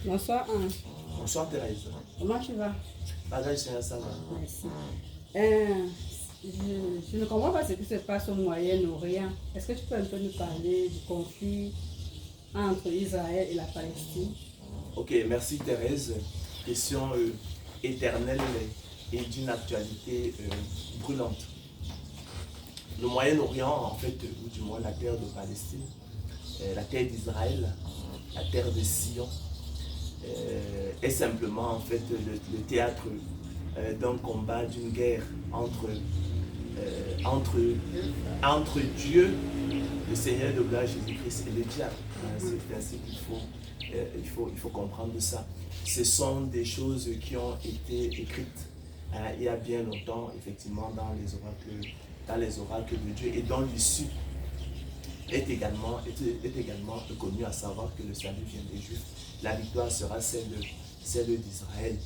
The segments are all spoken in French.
Bonsoir Ange. Bonsoir Thérèse. Comment tu vas? Bagage Seigneur, ça va. Merci. Euh, je ne comprends pas ce qui se passe au Moyen-Orient. Est-ce que tu peux un peu nous parler du conflit entre Israël et la Palestine? Ok, merci Thérèse. Question éternelle et d'une actualité brûlante. Le Moyen-Orient, en fait, ou du moins la terre de Palestine, la terre d'Israël, la terre de Sion, est simplement en fait le théâtre d'un combat, d'une guerre entre Dieu, le Seigneur de gloire Jésus-Christ et le diable. C'est ainsi qu'il faut comprendre ça. Ce sont des choses qui ont été écrites il y a bien longtemps, effectivement, dans les oracles de Dieu, et dont l'issue est également connue, à savoir que le salut vient des Juifs. La victoire sera celle d'Israël.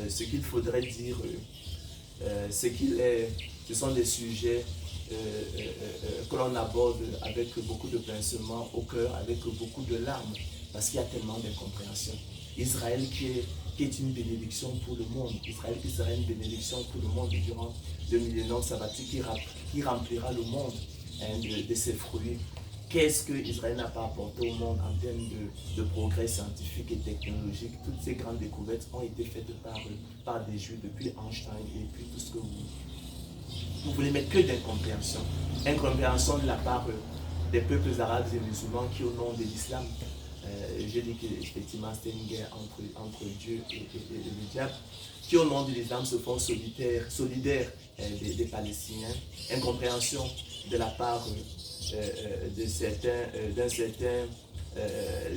Ce qu'il faudrait dire, c'est ce sont des sujets que l'on aborde avec beaucoup de pincement au cœur, avec beaucoup de larmes, parce qu'il y a tellement d'incompréhension. Israël qui est une bénédiction pour le monde, Israël qui sera une bénédiction pour le monde durant le millénaire sabbatique, qui remplira le monde de ses fruits. Qu'est-ce que Israël n'a pas apporté au monde en termes de progrès scientifique et technologique? Toutes ces grandes découvertes ont été faites par des Juifs depuis Einstein et puis tout ce que vous voulez, mettre que d'incompréhension. Incompréhension de la part des peuples arabes et musulmans qui, au nom de l'islam, j'ai dit qu'effectivement c'était une guerre entre Dieu et le diable, qui au nom de l'islam se font solidaires des Palestiniens. Incompréhension de la part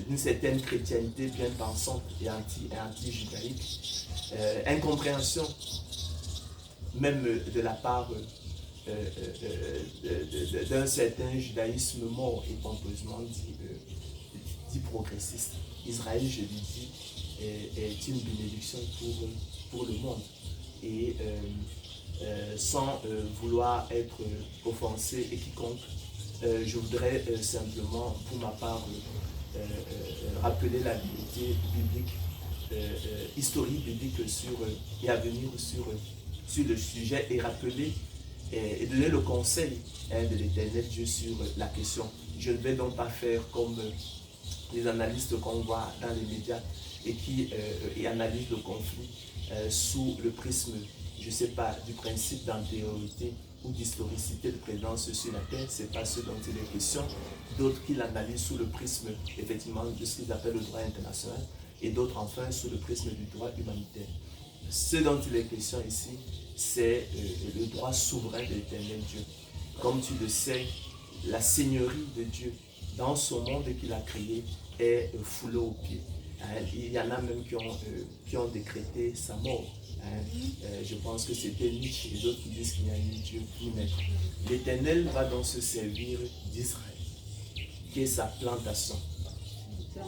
d'une certaine chrétienté bien pensante et anti-judaïque. Incompréhension même de la part d'un certain judaïsme mort et pompeusement dit progressiste. Israël, je lui dis, est une bénédiction pour le monde. Et sans vouloir être offensé et quiconque, je voudrais simplement, pour ma part, rappeler la vérité biblique, historique biblique et à venir sur le sujet, et rappeler et donner le conseil de l'Éternel Dieu sur la question. Je ne vais donc pas faire comme les analystes qu'on voit dans les médias et qui analysent le conflit sous le prisme, je ne sais pas, du principe d'antériorité ou d'historicité de présence sur la terre. Ce n'est pas ce dont il est question. D'autres qui l'analysent sous le prisme, effectivement, de ce qu'ils appellent le droit international, et d'autres enfin sous le prisme du droit humanitaire. Ce dont il est question ici, c'est le droit souverain de l'Éternel Dieu. Comme tu le sais, la seigneurie de Dieu dans ce monde qu'il a créé est foulée aux pieds. Il y en a même qui ont décrété sa mort. Je pense que c'était Nietzsche et d'autres qui disent qu'il n'y a ni Dieu ni maître. L'Éternel va donc se servir d'Israël, qui est sa plantation,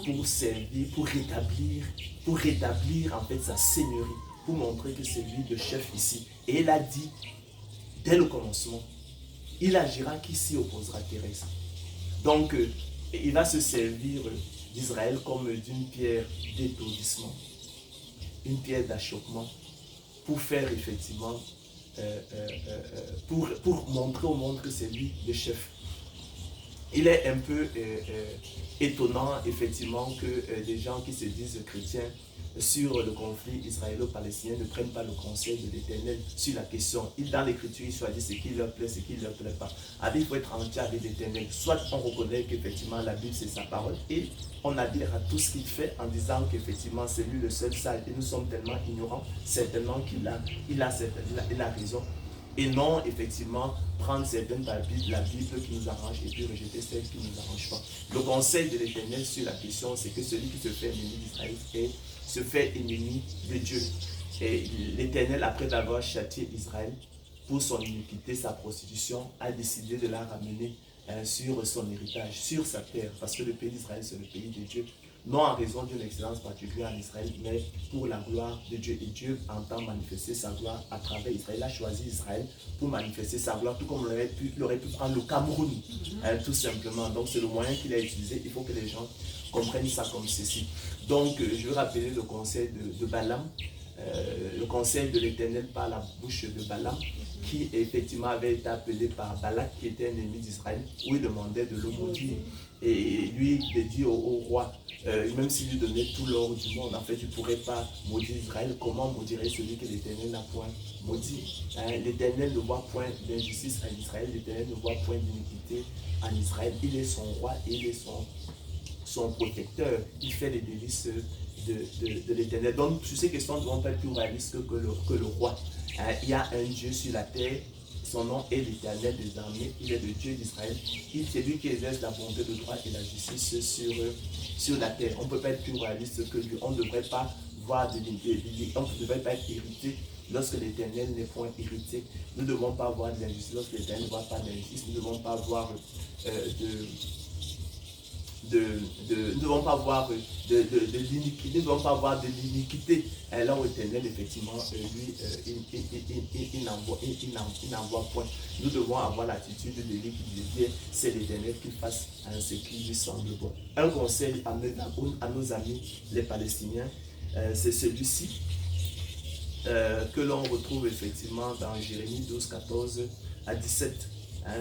pour servir, pour rétablir en fait sa seigneurie, pour montrer que c'est lui le chef ici. Et il a dit, dès le commencement, il agira qui s'y opposera, Thérèse. Donc, il va se servir d'Israël comme d'une pierre d'étourdissement, une pierre d'achoppement, pour faire effectivement, pour montrer au monde que c'est lui le chef. Il est un peu étonnant, effectivement, que des gens qui se disent chrétiens sur le conflit israélo-palestinien ne prennent pas le conseil de l'Éternel sur la question. Dans l'Écriture, ils choisissent ce qui leur plaît, ce qui ne leur plaît pas. Il faut être entier avec l'Éternel. Soit on reconnaît qu'effectivement la Bible c'est sa parole et on adhère à tout ce qu'il fait en disant qu'effectivement c'est lui le seul sage et nous sommes tellement ignorants, certainement qu'il a raison. Et non, effectivement, prendre certaines parties de la Bible qui nous arrange et puis rejeter celles qui ne nous arrangent pas. Le conseil de l'Éternel sur la question, c'est que celui qui se fait ennemi d'Israël se fait ennemi de Dieu. Et l'Éternel, après avoir châtié Israël pour son iniquité, sa prostitution, a décidé de la ramener sur son héritage, sur sa terre, parce que le pays d'Israël, c'est le pays de Dieu. non en raison d'une excellence particulière en Israël, mais pour la gloire de Dieu. Et Dieu entend manifester sa gloire à travers Israël. Il a choisi Israël pour manifester sa gloire, tout comme il aurait pu prendre le Cameroun, tout simplement. Donc c'est le moyen qu'il a utilisé. Il faut que les gens comprennent ça comme ceci. Donc je veux rappeler le conseil de Balaam, le conseil de l'Éternel par la bouche de Balaam, qui effectivement avait été appelé par Balak, qui était un ennemi d'Israël, où il demandait de le maudire. Et lui, il dit au roi, même s'il lui donnait tout l'or du monde, en fait, il ne pourrait pas maudire Israël. Comment maudirait celui que l'Éternel n'a point maudit? L'Éternel ne voit point d'injustice en Israël, l'Éternel ne voit point d'iniquité en Israël. Il est son roi, il est son protecteur. Il fait les délices de l'Éternel. Donc, sur ces questions, nous ne devons pas être plus réalistes que le roi. Il y a un Dieu sur la terre. Son nom est l'Éternel des armées. Il est le Dieu d'Israël. C'est lui qui exerce la bonté, le droit et la justice sur la terre. On ne peut pas être plus réaliste que lui. On ne devrait pas voir on ne devrait pas être irrité lorsque l'Éternel n'est point irrité. Nous ne devons pas avoir de l'injustice lorsque l'Éternel ne voit pas d'injustice. Nous ne devons pas avoir nous ne devons pas avoir de l'iniquité, nous ne devons pas avoir de l'iniquité. Là où l'Éternel, effectivement, lui, il n'envoie point. Nous devons avoir l'attitude de lui qui dit, c'est l'Éternel qui fasse ce qui lui semble bon. Un conseil à nos amis, les Palestiniens, c'est celui-ci, que l'on retrouve effectivement dans Jérémie 12, 14 à 17,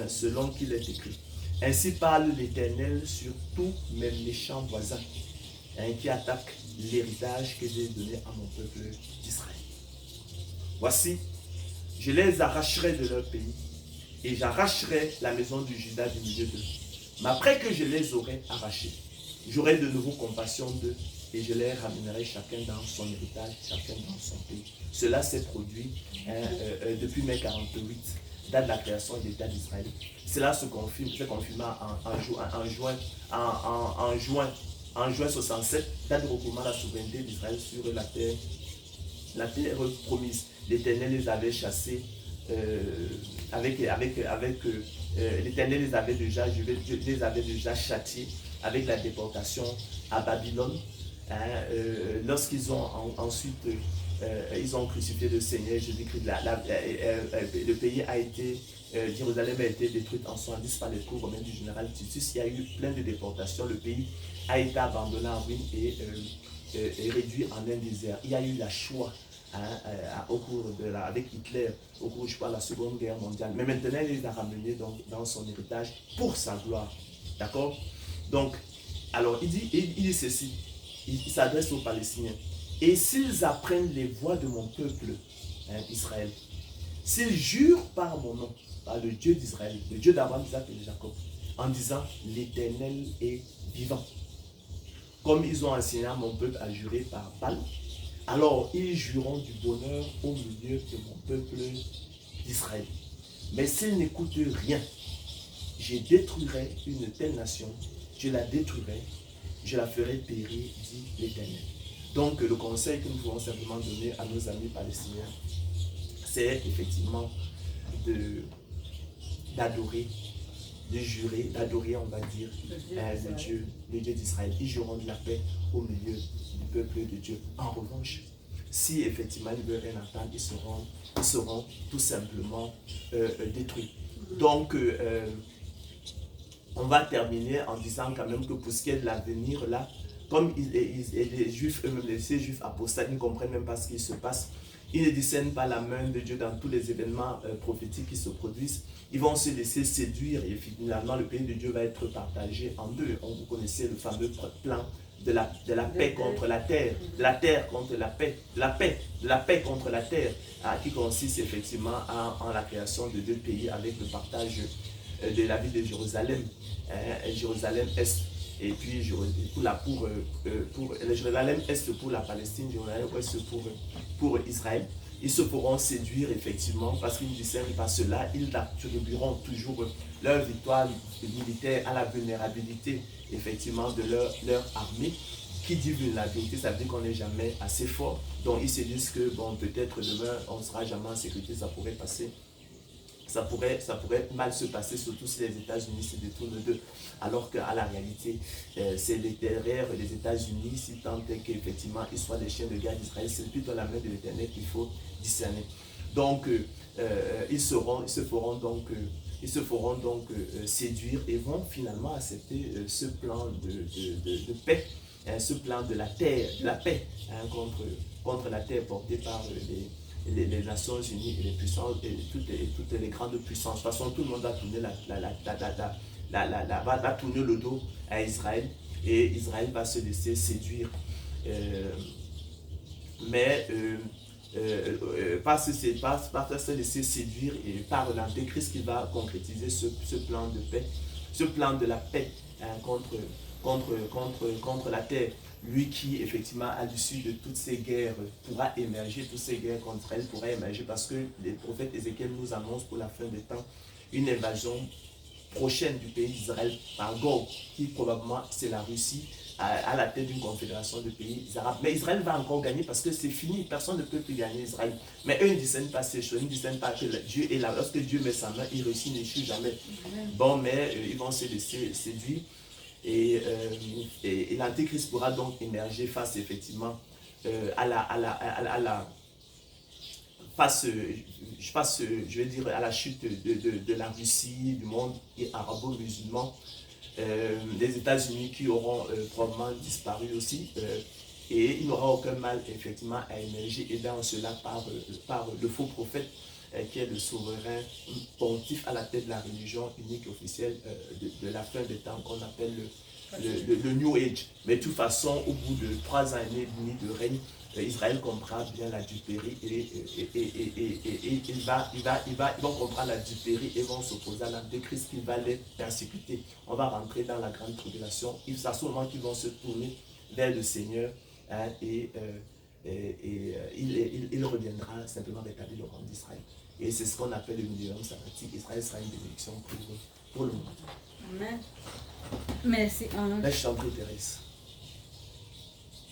selon qu'il est écrit. Ainsi parle l'Éternel sur tous mes méchants voisins qui attaquent l'héritage que j'ai donné à mon peuple d'Israël. Voici, je les arracherai de leur pays et j'arracherai la maison du Juda du milieu d'eux. Mais après que je les aurai arrachés, j'aurai de nouveau compassion d'eux et je les ramènerai chacun dans son héritage, chacun dans son pays. Cela s'est produit depuis mai 48. Date de la création de l'État d'Israël. Cela se confirme, en juin 67, date de recouvrement de la souveraineté d'Israël sur la terre promise. L'Éternel les avait chassés, l'Éternel les avait déjà châtiés avec la déportation à Babylone. Lorsqu'ils ont ensuite ils ont crucifié le Seigneur Jésus-Christ. Le pays a été, Jérusalem a été détruite en 70 par les troupes romaines du général Titus. Il y a eu plein de déportations. Le pays a été abandonné en ruine et réduit en un désert. Il y a eu la Shoah au cours avec Hitler, au cours de la Seconde Guerre mondiale. Mais maintenant, il les a ramenés dans son héritage pour sa gloire. D'accord? Donc, alors, il dit ceci. Il s'adresse aux Palestiniens. Et s'ils apprennent les voies de mon peuple, Israël, s'ils jurent par mon nom, par le Dieu d'Israël, le Dieu d'Abraham, d'Isaac et de Jacob, en disant l'Éternel est vivant, comme ils ont enseigné à mon peuple à jurer par Baal, alors ils jureront du bonheur au milieu de mon peuple d'Israël. Mais s'ils n'écoutent rien, je détruirai une telle nation, je la détruirai, je la ferai périr, dit l'Éternel. Donc le conseil que nous pouvons simplement donner à nos amis palestiniens, c'est effectivement d'adorer, de jurer, d'adorer, on va dire, le Dieu d'Israël. Ils jureront de la paix au milieu du peuple de Dieu. En revanche, si effectivement ils ne veulent rien entendre, ils seront tout simplement détruits. Donc, on va terminer en disant quand même que pour ce qui est de l'avenir, là, comme les Juifs eux-mêmes, ces Juifs apostates, ils ne comprennent même pas ce qui se passe. Ils ne discernent pas la main de Dieu dans tous les événements prophétiques qui se produisent. Ils vont se laisser séduire et finalement le pays de Dieu va être partagé en deux. Vous connaissez le fameux plan de la paix contre la terre, de la terre contre la paix, de la paix contre la terre, qui consiste effectivement en la création de deux pays avec le partage de la ville de Jérusalem, Jérusalem-Est. Et puis Jérusalem Est pour la Palestine, Jérusalem Ouest pour Israël. Ils se pourront séduire effectivement parce qu'ils ne discernent pas cela. Ils attribueront toujours leur victoire militaire à la vulnérabilité effectivement de leur armée. Qui dit vulnérabilité, ça veut dire qu'on n'est jamais assez fort. Donc ils se disent que bon, peut-être demain on ne sera jamais en sécurité, ça pourrait passer ça pourrait mal se passer, surtout si les États-Unis se détournent d'eux. Alors qu'à la réalité, c'est derrière les États-Unis, si tant est qu'effectivement ils soient les chiens de guerre d'Israël, c'est plutôt la main de l'Éternel qu'il faut discerner. Donc, ils se feront donc séduire et vont finalement accepter ce plan de paix, hein, ce plan de la terre, de la paix, hein, contre la terre portée par les Nations Unies et les puissances et toutes les grandes puissances. De toute façon, tout le monde va tourner, va tourner le dos à Israël et Israël va se laisser séduire. Pas se laisser séduire et par l'antéchrist qui va concrétiser ce plan de paix, ce plan de la paix, hein, contre la terre. Lui qui, effectivement, à l'issue de toutes ces guerres, pourra émerger, toutes ces guerres contre elle pourra émerger parce que les prophètes Ézéchiel nous annoncent pour la fin des temps une invasion prochaine du pays d'Israël par Gog, qui probablement c'est la Russie, à la tête d'une confédération de pays arabes. Mais Israël va encore gagner parce que c'est fini, personne ne peut plus gagner Israël. Mais eux, ils ne discernent pas ces choses, ils ne discernent pas que Dieu est là. Lorsque Dieu met sa main, il réussit, n'échoue jamais. Bon, mais ils vont se laisser séduire. Et l'antéchrist pourra donc émerger face effectivement je vais dire à la chute de la Russie, du monde arabo-musulman, des États-Unis qui auront probablement disparu aussi, et il n'aura aucun mal effectivement à émerger, et dans cela par le faux prophète qui est le souverain pontife à la tête de la religion unique officielle de la fin des temps qu'on appelle le New Age. Mais de toute façon, au bout de 3 ans et demi de règne, Israël comprend bien la duperie et ils vont comprendre la duperie et vont s'opposer à l'antéchrist qui va les persécuter. On va rentrer dans la grande tribulation. C'est à ce moment qu'ils vont se tourner vers le Seigneur, hein, et il reviendra simplement rétablir le rang d'Israël. Et c'est ce qu'on appelle le millénium sabbatique. Israël sera une bénédiction pour le monde. Amen. Merci. Là, je t'en prie, Thérèse.